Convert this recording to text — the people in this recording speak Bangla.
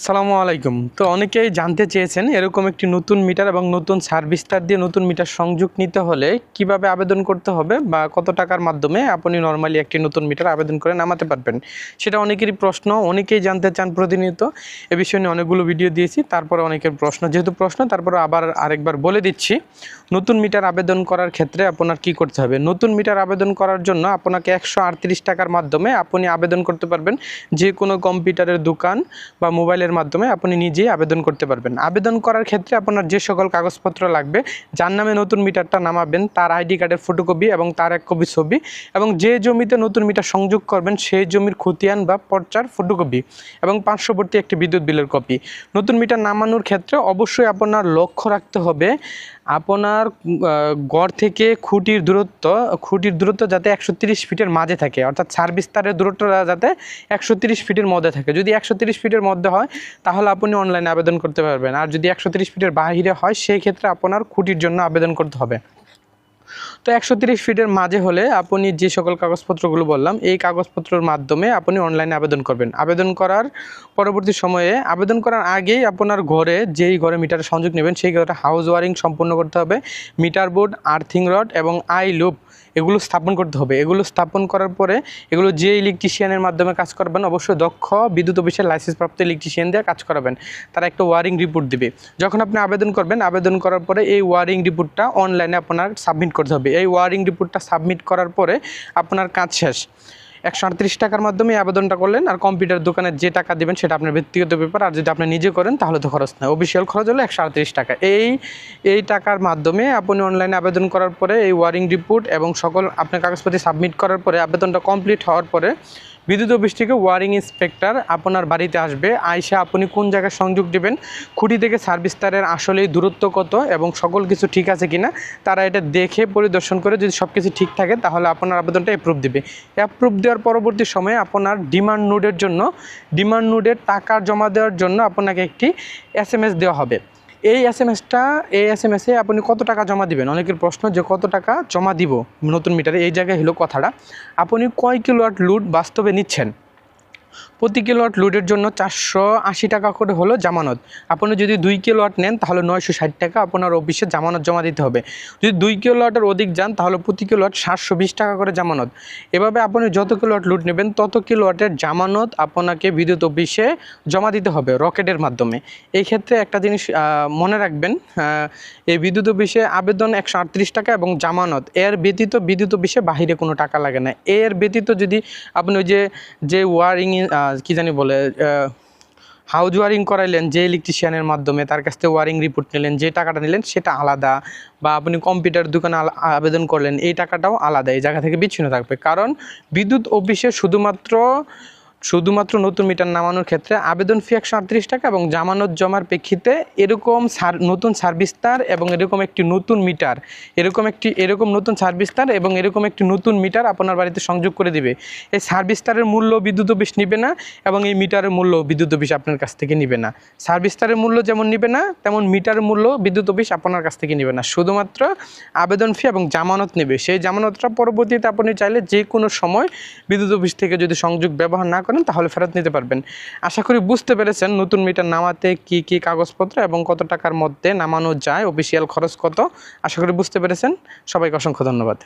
সালামু আলাইকুম। তো অনেকেই জানতে চেয়েছেন এরকম একটি নতুন মিটার এবং নতুন সার্ভিস তার দিয়ে নতুন মিটার সংযোগ নিতে হলে কিভাবে আবেদন করতে হবে বা কত টাকার মাধ্যমে আপনি নরমালি একটি নতুন মিটার আবেদন করে নামাতে পারবেন, সেটা অনেকেরই প্রশ্ন, অনেকেই জানতে চান প্রতিনিয়ত। এ বিষয়ে নিয়ে অনেকগুলো ভিডিও দিয়েছি, তারপরে অনেকের প্রশ্ন, যেহেতু প্রশ্ন তারপরে আবার আরেকবার বলে দিচ্ছি। নতুন মিটার আবেদন করার ক্ষেত্রে আপনার কি করতে হবে? নতুন মিটার আবেদন করার জন্য আপনাকে 138 টাকার মাধ্যমে আপনি আবেদন করতে পারবেন। যে কোনো কম্পিউটারের দোকান বা মোবাইলের মাধ্যমে আপনি নিজেই আবেদন করতে পারবেন। আবেদন করার ক্ষেত্রে আপনার যে সকল কাগজপত্র লাগবে, যার নামে নতুন মিটারটা নামাবেন তার আইডি কার্ডের ফটোকপি এবং তার 1 কপি ছবি, এবং যে জমিতে নতুন মিটার সংযোগ করবেন সেই জমির খতিয়ান বা পর্চার ফটোকপি এবং পার্শ্ববর্তী একটি বিদ্যুৎ বিলের কপি। নতুন মিটার নামানোর ক্ষেত্রে অবশ্যই আপনার লক্ষ্য রাখতে হবে আপনার গড় থেকে খুঁটির দূরত্ব যাতে 130 ফিটের মাঝে থাকে, অর্থাৎ সার্ভিস তারের দূরত্বটা যাতে 130 ফিটের মধ্যে থাকে। যদি 130 ফিটের মধ্যে হয় তাহলে আপনি অনলাইনে আবেদন করতে পারবেন, আর যদি 130 ফিটের বাইরে হয় সেই ক্ষেত্রে আপনার খুঁটির জন্য আবেদন করতে হবে। তো 130 ফিটের মাঝে হলে আপনি যে সকল কাগজপত্রগুলো বললাম এই কাগজপত্রের মাধ্যমে আপনি অনলাইনে আবেদন করবেন। আবেদন করার পরবর্তী সময়ে, আবেদন করার আগেই আপনার ঘরে যেই ঘরে মিটার সংযোগ নেবেন সেই ঘরে হাউস ওয়ারিং সম্পূর্ণ করতে হবে। মিটার বোর্ড, আর্থিং রড এবং আই লুপ এগুলো স্থাপন করতে হবে। এগুলো স্থাপন করার পরে এগুলো যে ইলেকট্রিশিয়ানের মাধ্যমে কাজ করবেন, অবশ্যই দক্ষ বিদ্যুৎ অফিসের লাইসেন্সপ্রাপ্ত ইলেকট্রিশিয়ান দিয়ে কাজ করাবেন। তারা একটা ওয়ারিং রিপোর্ট দিবে। যখন আপনি আবেদন করবেন, আবেদন করার পরে এই ওয়ারিং রিপোর্টটা অনলাইনে আপনার সাবমিট করতে হবে। এই ওয়ারিং রিপোর্টটা সাবমিট করার পরে আপনার কাজ শেষ। 138 টাকার মাধ্যমে আবেদনটা করলেন, আর কম্পিউটার দোকানে যে টাকা দেবেন সেটা আপনার ব্যক্তিগত ব্যাপার। আর যদি আপনি নিজে করেন তাহলে তো খরচ নয়, অফিসিয়াল খরচ হলো 138 টাকা। এই টাকার মাধ্যমে আপনি অনলাইনে আবেদন করার পরে এই ওয়ারিং রিপোর্ট এবং সকল আপনার কাগজপত্র সাবমিট করার পরে আবেদনটা কমপ্লিট হওয়ার পরে বিদ্যুৎ অফিস থেকে ওয়ারিং ইন্সপেক্টর আপনার বাড়িতে আসবে। আইসা আপনি কোন জায়গায় সংযোগ দেবেন, খুঁটি থেকে সার্ভিস তারের আসলেই দূরত্ব কত এবং সকল কিছু ঠিক আছে কিনা তারা এটা দেখে পরিদর্শন করে যদি সব কিছু ঠিক থাকে তাহলে আপনার আবেদনটা অ্যাপ্রুভ দেবে। অ্যাপ্রুভ দেওয়ার পরবর্তী সময়ে আপনার ডিমান্ড নোডের টাকা জমা দেওয়ার জন্য আপনাকে একটি SMS দেওয়া হবে। এই এসএমএসে আপনি কত টাকা জমা দিবেন, অনেকের প্রশ্ন যে কত টাকা জমা দিব নতুন মিটারে। এই জায়গায় হলো কথাটা, আপনি কয় কিলোওয়াট লোড বাস্তবে নিচ্ছেন। প্রতি কিলোওয়াট লোডের জন্য 480 টাকা করে হলো জামানত। আপনি যদি 2 কিলোওয়াট নেন তাহলে 960 টাকা আপনার অফিসে জামানত জমা দিতে হবে। যদি 2 কিলোওয়াটের অধিক যান তাহলে প্রতি কিলোওয়াট 720 টাকা করে জামানত। এভাবে আপনি যত কিলোওয়াট লোড নেবেন তত কিলোওয়াটের জামানত আপনাকে বিদ্যুৎ অফিসে জমা দিতে হবে রকেটের মাধ্যমে। এই ক্ষেত্রে একটা জিনিস মনে রাখবেন, এই বিদ্যুৎ অফিসে আবেদন 138 টাকা এবং জামানত, এর ব্যতীত বিদ্যুৎ অফিসে বাহিরে কোনো টাকা লাগে না। এর ব্যতীত যদি আপনি ওই যে ওয়ারিং কি জানি বলে হাউস ওয়ারিং করাইলেন যে ইলেকট্রিশিয়ানের মাধ্যমে, তার কাছ থেকে ওয়ারিং রিপোর্ট নিলেন, যে টাকাটা নিলেন সেটা আলাদা, বা আপনি কম্পিউটার দোকানে আবেদন করলেন এই টাকাটাও আলাদা, এই জায়গা থেকে বিচ্ছিন্ন থাকবে। কারণ বিদ্যুৎ অফিসে শুধুমাত্র নতুন মিটার নামানোর ক্ষেত্রে আবেদন ফি 138 টাকা এবং জামানত জমার প্রেক্ষিতে এরকম নতুন সার্ভিস তার এবং এরকম একটি নতুন মিটার, এরকম নতুন সার্ভিস তার এবং এরকম একটি নতুন মিটার আপনার বাড়িতে সংযোগ করে দিবে। এই সার্ভিস তারের মূল্য বিদ্যুৎ অফিস নিবে না এবং এই মিটারের মূল্য বিদ্যুৎ অফিস আপনার কাছ থেকে নিবে না। সার্ভিস তারের মূল্য যেমন নিবে না তেমন মিটারের মূল্য বিদ্যুৎ অফিস আপনার কাছ থেকে নিবে না। শুধুমাত্র আবেদন ফি এবং জামানত নেবে। সেই জামানতটা পরবর্তীতে আপনি চাইলে যে কোনো সময় বিদ্যুৎ অফিস থেকে যদি সংযোগ ব্যবহার না করেন তাহলে ফেরত নিতে পারবেন। আশা করি বুঝতে পেরেছেন নতুন মিটার নামাতে কি কি কাগজপত্র এবং কত টাকার মধ্যে নামানো যায়, অফিসিয়াল খরচ কত। আশা করি বুঝতে পেরেছেন। সবাইকে অসংখ্য ধন্যবাদ।